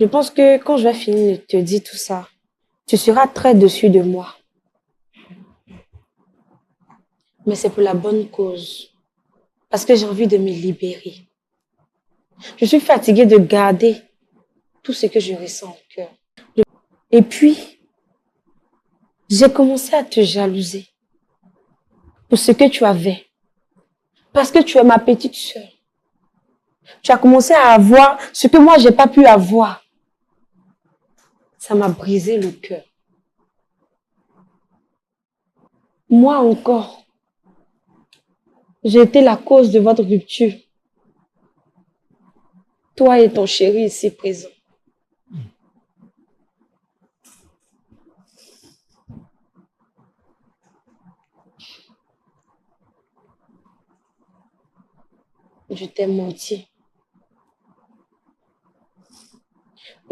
Je pense que quand je vais finir de te dire tout ça, tu seras très déçu de moi. Mais c'est pour la bonne cause. Parce que j'ai envie de me libérer. Je suis fatiguée de garder tout ce que je ressens au cœur. Et puis, j'ai commencé à te jalouser pour ce que tu avais. Parce que tu es ma petite sœur. Tu as commencé à avoir ce que moi, j'ai pas pu avoir. Ça m'a brisé le cœur. Moi encore, j'ai été la cause de votre rupture. Toi et ton chéri ici présent. Je t'ai menti.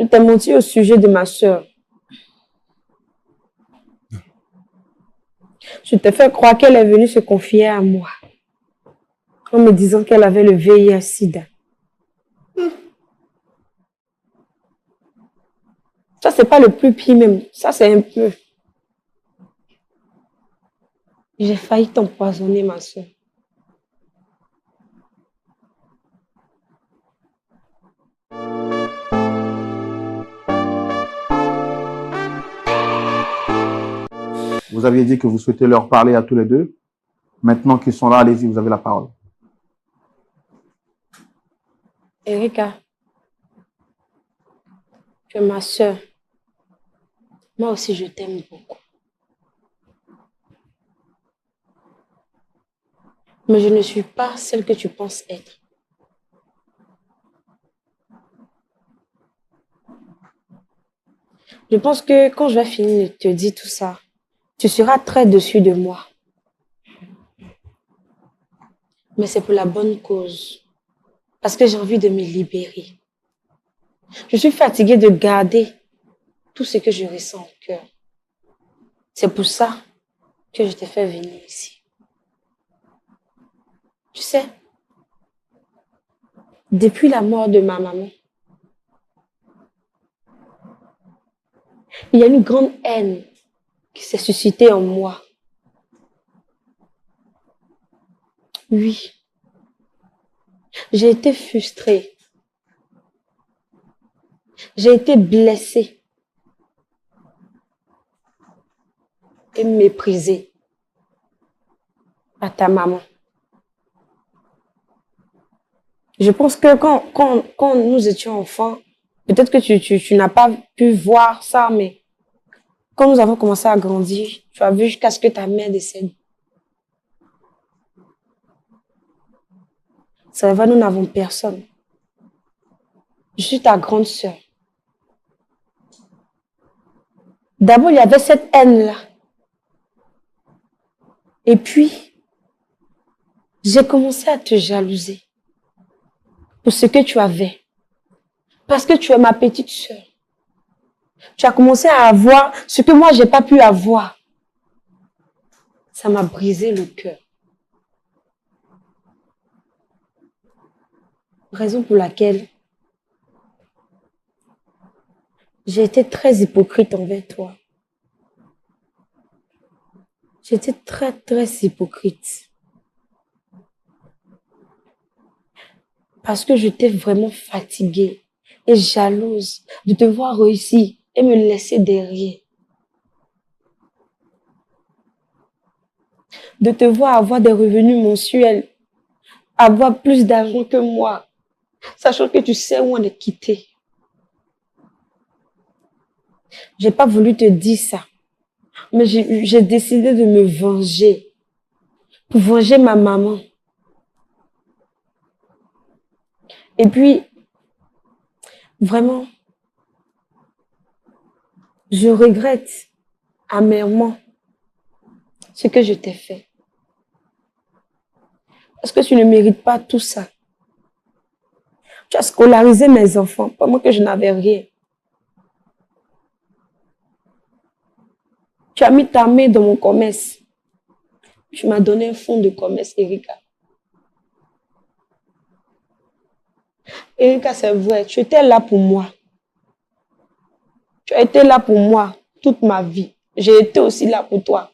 Je t'ai menti au sujet de ma sœur. Je t'ai fait croire qu'elle est venue se confier à moi en me disant qu'elle avait le VIH-Sida. Ça, c'est pas le plus pire même. Ça, c'est un peu. J'ai failli t'empoisonner, ma soeur. Vous aviez dit que vous souhaitez leur parler à tous les deux. Maintenant qu'ils sont là, allez-y, vous avez la parole. Erika, tu es ma soeur. Moi aussi, je t'aime beaucoup. Mais je ne suis pas celle que tu penses être. Je pense que quand je vais finir de te dire tout ça, tu seras très déçu de moi. Mais c'est pour la bonne cause. Parce que j'ai envie de me libérer. Je suis fatiguée de garder tout ce que je ressens au cœur. C'est pour ça que je t'ai fait venir ici. Tu sais, depuis la mort de ma maman, il y a une grande haine qui s'est suscitée en moi. Oui, j'ai été frustrée. J'ai été blessée et méprisée par ta maman. Je pense que quand nous étions enfants, peut-être que tu n'as pas pu voir ça, mais quand nous avons commencé à grandir, tu as vu jusqu'à ce que ta mère décède. Ça va, nous n'avons personne. Je suis ta grande sœur. D'abord, il y avait cette haine-là. Et puis, j'ai commencé à te jalouser pour ce que tu avais. Parce que tu es ma petite sœur. Tu as commencé à avoir ce que moi, j'ai pas pu avoir. Ça m'a brisé le cœur. Raison pour laquelle j'ai été très hypocrite envers toi. J'étais très, très hypocrite. Parce que j'étais vraiment fatiguée et jalouse de te voir réussir et me laisser derrière. De te voir avoir des revenus mensuels, avoir plus d'argent que moi, sachant que tu sais où on est quitté. J'ai pas voulu te dire ça, mais j'ai décidé de me venger, pour venger ma maman. Et puis, vraiment, je regrette amèrement ce que je t'ai fait. Parce que tu ne mérites pas tout ça. Tu as scolarisé mes enfants pendant que je n'avais rien. Tu as mis ta main dans mon commerce. Tu m'as donné un fonds de commerce, Erika. Erika, c'est vrai, tu étais là pour moi. Tu as été là pour moi toute ma vie. J'ai été aussi là pour toi.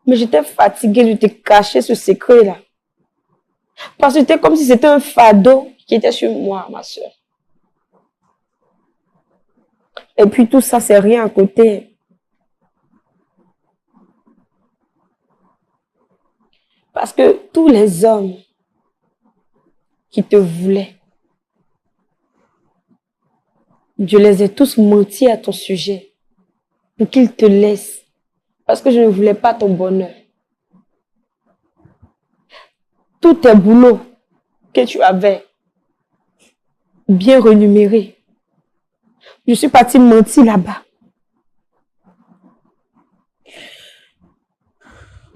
Mais j'étais fatiguée de te cacher ce secret-là. Parce que c'était comme si c'était un fardeau qui était sur moi, ma soeur. Et puis tout ça, c'est rien à côté. Parce que tous les hommes qui te voulaient, je les ai tous menti à ton sujet pour qu'ils te laissent. Parce que je ne voulais pas ton bonheur. Tous tes boulots que tu avais bien rémunérés, je suis partie mentir là-bas.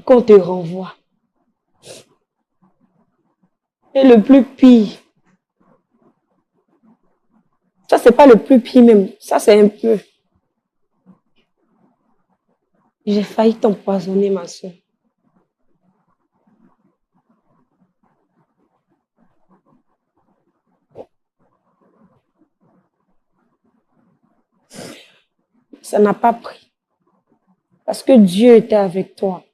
Qu'on te renvoie. Et le plus pire, ça c'est pas le plus pire même, ça c'est un peu. J'ai failli t'empoisonner, ma soeur. Ça n'a pas pris. Parce que Dieu était avec toi.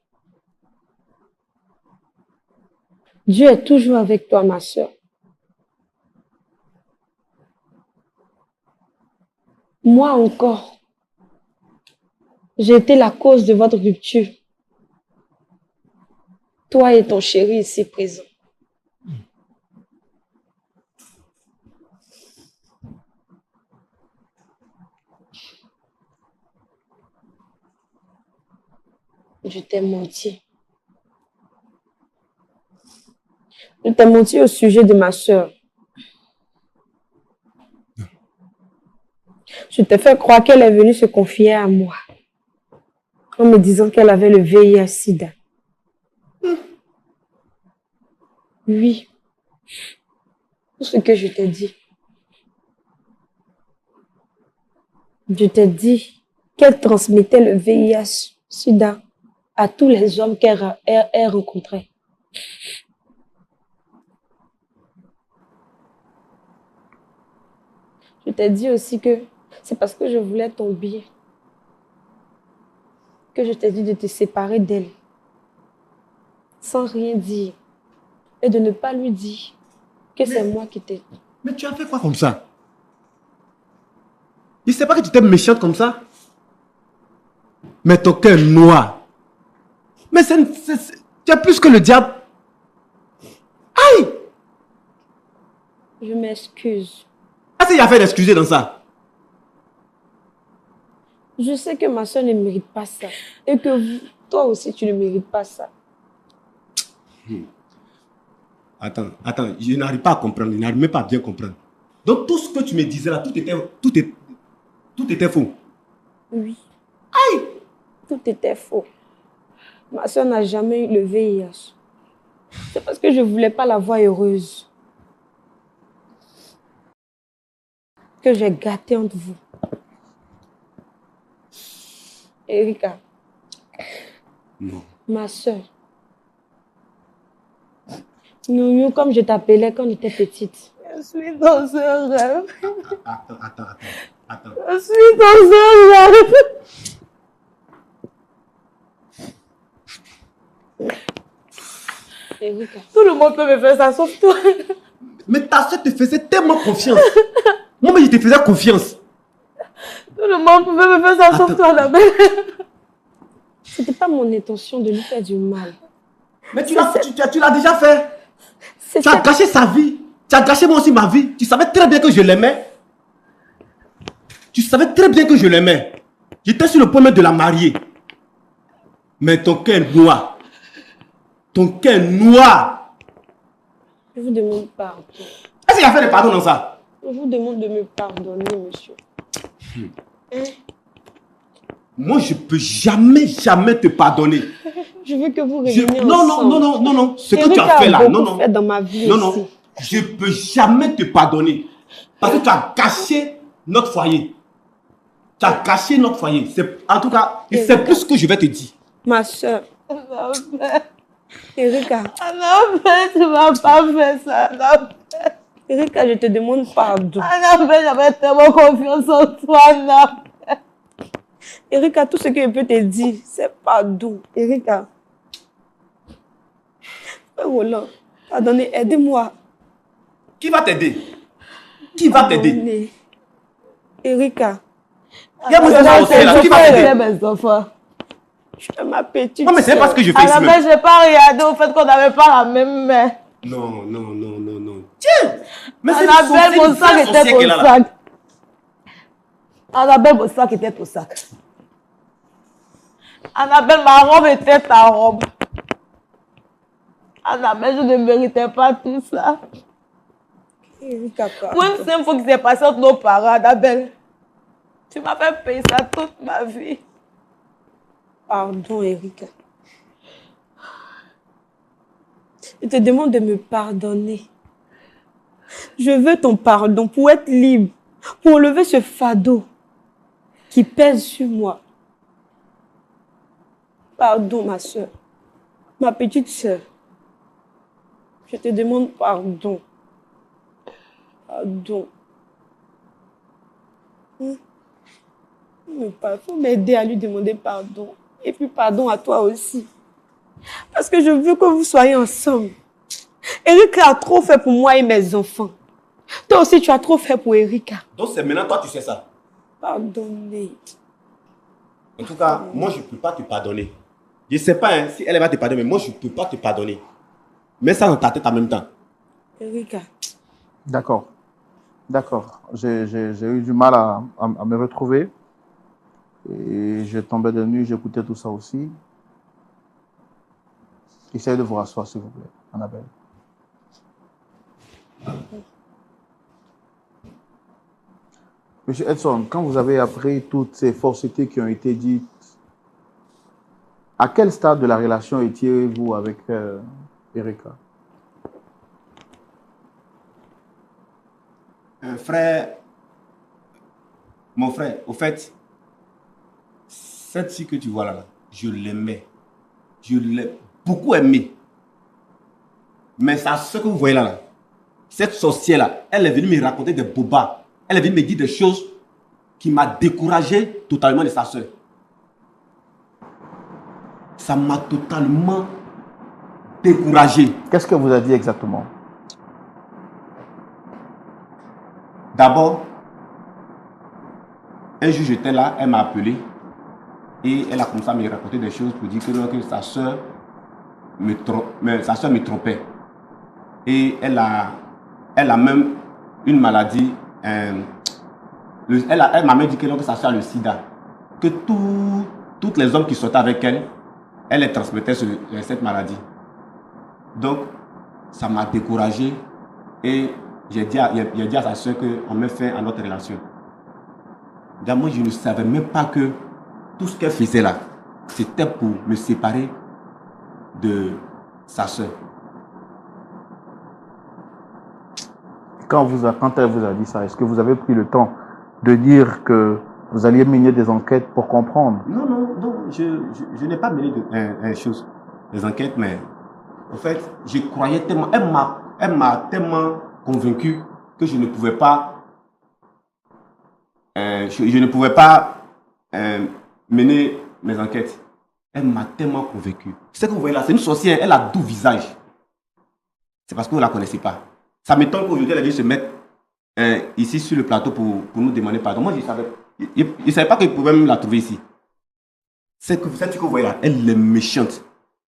Dieu est toujours avec toi, ma soeur. Moi encore, j'ai été la cause de votre rupture. Toi et ton chéri ici présent. Je t'ai menti. Je t'ai menti au sujet de ma soeur. Je t'ai fait croire qu'elle est venue se confier à moi en me disant qu'elle avait le VIH-Sida. Oui, tout ce que je t'ai dit. Je t'ai dit qu'elle transmettait le VIH-Sida à tous les hommes qu'elle rencontrait. Je t'ai dit aussi que c'est parce que je voulais ton bien que je t'ai dit de te séparer d'elle sans rien dire et de ne pas lui dire que c'est moi qui t'ai... Mais tu as fait quoi comme ça? Il ne sait pas que tu étais méchante comme ça? Mais ton cœur noir. Mais tu as plus que le diable. Aïe! Je m'excuse. Qu'est-ce qu'il y a fait d'excuser dans ça? Je sais que ma soeur ne mérite pas ça. Et que toi aussi, tu ne mérites pas ça. Attends, je n'arrive pas à comprendre. Je n'arrive même pas à bien comprendre. Donc tout ce que tu me disais là, tout était faux. Oui. Aïe! Tout était faux. Ma soeur n'a jamais eu le VIH. C'est parce que je ne voulais pas la voir heureuse que j'ai gâté entre vous. Erika. Non. Ma soeur. Nounou, comme je t'appelais quand on était petite. Je suis dans un rêve. Attends. Je suis dans un rêve. Erika. Tout le monde peut me faire ça, sauf toi. Mais ta soeur te faisait tellement confiance. Moi, mais je te faisais confiance. Tout le monde pouvait me faire ça, sauf toi, la belle. C'était pas mon intention de lui faire du mal. Mais tu l'as déjà fait. Tu as gâché sa vie. Tu as gâché moi aussi ma vie. Tu savais très bien que je l'aimais. J'étais sur le point de la marier. Mais ton cœur noir. Ton cœur noir. Je vous demande pardon. Est-ce qu'il y a fait des pardons dans ça? Je vous demande de me pardonner, monsieur. Moi, je ne peux jamais te pardonner. Je veux que vous reveniez ensemble. Non. Ce que tu as fait là, non. Fait dans ma vie non. Je ne peux jamais te pardonner. Parce que tu as gâché notre foyer. En tout cas, c'est plus ce que je vais te dire. Ma soeur. Erika. Tu ne vas pas faire ça. Erika, je te demande pardon. Annabelle, j'avais tellement confiance en toi, Annabelle. Erika, tout ce que je peux te dire, c'est pardon. Erika. Roland, pardonnez, aidez-moi. Qui va t'aider? Qui va t'aider? Pardonnez. Erika. Il y a mon aussi là. Qui va t'aider? Mes enfants. Je suis ma petite. Non, mais c'est pas ce que je fais ici. Annabelle, je n'ai pas regardé au fait qu'on n'avait pas la même main. Non, non, non, non, non. Tiens! Mais c'est Annabelle, mon sac était ton sac. Annabelle, mon sac était ton sac. Annabelle, ma robe était ta robe. Annabelle, je ne méritais pas tout ça. Erika, Pour une simple fois qui s'est passé entre nos parents, Annabelle. Tu m'as fait payer ça toute ma vie. Pardon, Erika. Je te demande de me pardonner. Je veux ton pardon pour être libre, pour lever ce fardeau qui pèse sur moi. Pardon, ma soeur, ma petite soeur. Je te demande pardon. Pardon. Il faut m'aider à lui demander pardon. Et puis pardon à toi aussi. Parce que je veux que vous soyez ensemble. Erika a trop fait pour moi et mes enfants. Toi aussi, tu as trop fait pour Erika. Donc c'est maintenant toi tu sais ça. Pardonnez. En tout cas, moi je ne peux pas te pardonner. Je ne sais pas hein, si elle va te pardonner, mais moi je ne peux pas te pardonner. Mets ça dans ta tête en même temps. Erika. D'accord. D'accord. J'ai eu du mal à me retrouver. Et je tombais de nuit, j'écoutais tout ça aussi. Essayez de vous rasseoir, s'il vous plaît, Annabelle. Monsieur Edson, quand vous avez appris toutes ces faussetés qui ont été dites, à quel stade de la relation étiez-vous avec Erika? Frère, mon frère, au fait, cette fille que tu vois là, je l'aimais. Je l'ai beaucoup aimée. Mais ça, ce que vous voyez là, cette sorcière-là, elle est venue me raconter des bobas. Elle est venue me dire des choses qui m'ont découragé totalement de sa soeur. Ça m'a totalement découragé. Qu'est-ce que vous a dit exactement? D'abord, un jour j'étais là, elle m'a appelé et elle a commencé à me raconter des choses pour dire que sa soeur me trompait. Et elle a même une maladie. Elle m'a même dit que sa soeur a le sida. Que tous les hommes qui sortaient avec elle, elle les transmettait cette maladie. Donc, ça m'a découragé et j'ai dit à sa soeur qu'on met fin à notre relation. Moi, je ne savais même pas que tout ce qu'elle faisait là, c'était pour me séparer de sa soeur. Quand elle vous a dit ça, est-ce que vous avez pris le temps de dire que vous alliez mener des enquêtes pour comprendre? Non, je n'ai pas mené des enquêtes, mais en fait, je croyais tellement, elle m'a tellement convaincu que je ne pouvais pas mener mes enquêtes. Elle m'a tellement convaincu. Ce que vous voyez là, c'est une sorcière, elle a 12 visages. C'est parce que vous ne la connaissez pas. Ça m'étonne qu'aujourd'hui, elle vienne se mettre ici sur le plateau pour nous demander pardon. Moi, je savais. Je ne savais pas qu'il pouvait même la trouver ici. Cette que vous voyez là, elle est méchante.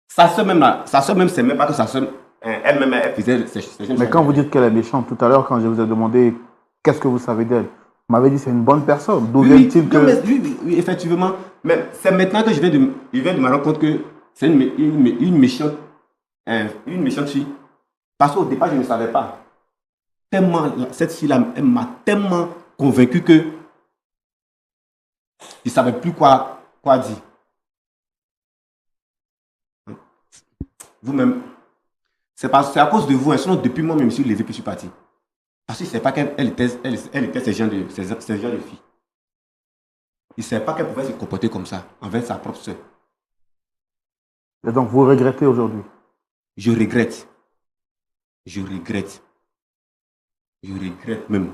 Sa soeur même, c'est même pas que sa soeur, elle-même, elle faisait ces choses. Mais quand vous dites qu'elle est méchante, tout à l'heure, quand je vous ai demandé qu'est-ce que vous savez d'elle, vous m'avez dit c'est une bonne personne. D'où vient-il que... Oui, effectivement. Mais c'est maintenant que je viens de me rendre compte que c'est une méchante fille. Parce qu'au départ, je ne savais pas. Tellement, cette fille-là, elle m'a tellement convaincu que je ne savais plus quoi dire. Vous-même, c'est à cause de vous, sinon depuis moi, je me suis levé puis je suis parti. Parce que je ne savais pas qu'elle était ce genre de fille. Il ne savait pas qu'elle pouvait se comporter comme ça envers sa propre soeur. Et donc vous regrettez aujourd'hui? Je regrette. Je regrette. Je regrette même.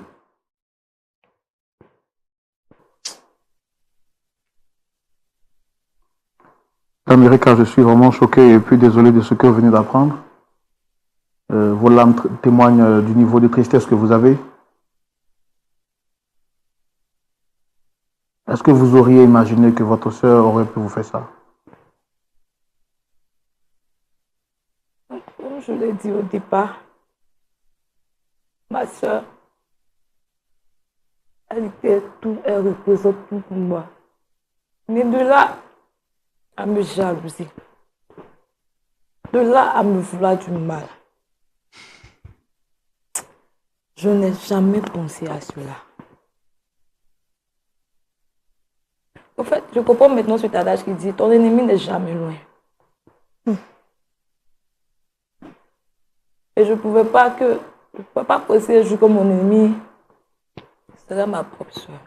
America, je suis vraiment choqué et puis désolé de ce que vous venez d'apprendre. Vos larmes témoignent du niveau de tristesse que vous avez. Est-ce que vous auriez imaginé que votre sœur aurait pu vous faire ça? Comme je l'ai dit au départ, ma soeur, elle était tout, elle représente tout pour moi. Mais de là à me jalouser, de là à me vouloir du mal, je n'ai jamais pensé à cela. En fait, je comprends maintenant cet adage qui dit ton ennemi n'est jamais loin. Et je ne pouvais pas penser un jour que mon ennemi serait ma propre soeur.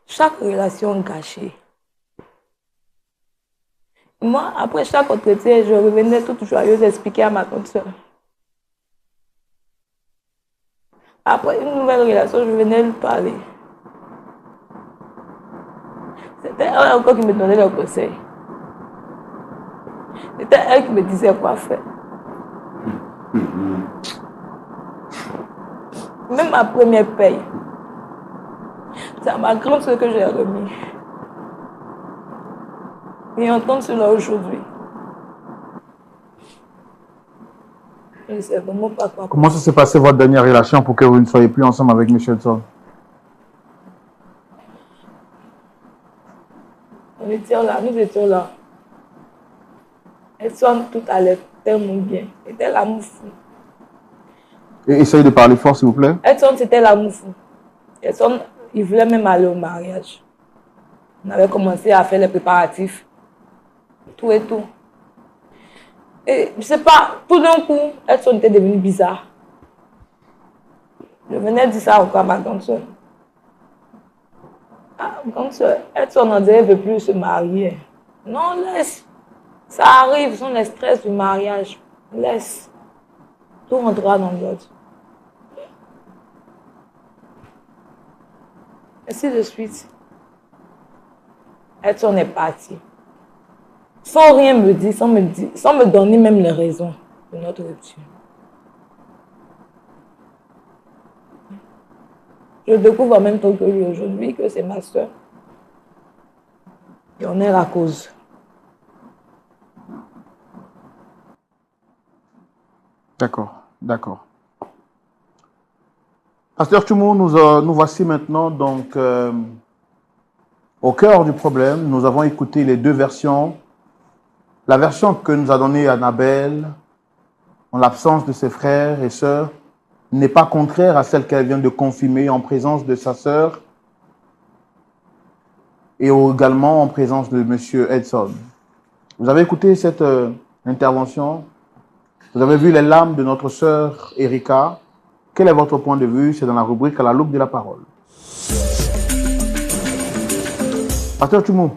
Chaque relation gâchée. Moi, après chaque entretien, je revenais toute joyeuse expliquer à ma grande soeur. Après une nouvelle relation, je venais lui parler. C'était elle encore qui me donnait le conseil. C'était elle qui me disait quoi faire. Même ma première paye, c'est à ma grande soeur que j'ai remis. Et entendre cela aujourd'hui, je ne sais vraiment pas quoi. Comment ça s'est passé votre dernière relation pour que vous ne soyez plus ensemble avec M. Edson? Nous étions là. Edson, tout allait tellement bien. C'était l'amour fou. Et essayez de parler fort, s'il vous plaît. Edson, c'était l'amour fou. Edson, il voulait même aller au mariage. On avait commencé à faire les préparatifs. Tout et tout. Et je sais pas, tout d'un coup, Edson était devenu bizarre. Je venais dire ça encore à ma grande soeur. Ah, grande soeur, Edson, on dirait, ne veut plus se marier. Non, laisse. Ça arrive, ce sont les stress du mariage. Laisse. Tout rentrera dans l'ordre. Ainsi de suite. Edson est parti. Sans rien me dire, sans me donner même les raisons de notre rupture. Je découvre en même temps que lui aujourd'hui que c'est ma soeur. Et on est la cause. D'accord, d'accord. Pasteur Tchoumou, nous voici maintenant donc au cœur du problème. Nous avons écouté les deux versions. La version que nous a donnée Annabelle, en l'absence de ses frères et sœurs, n'est pas contraire à celle qu'elle vient de confirmer en présence de sa sœur et également en présence de M. Edson. Vous avez écouté cette intervention? Vous avez vu les larmes de notre sœur Erika. Quel est votre point de vue? C'est dans la rubrique à la loupe de la parole. Pasteur Tchoumou.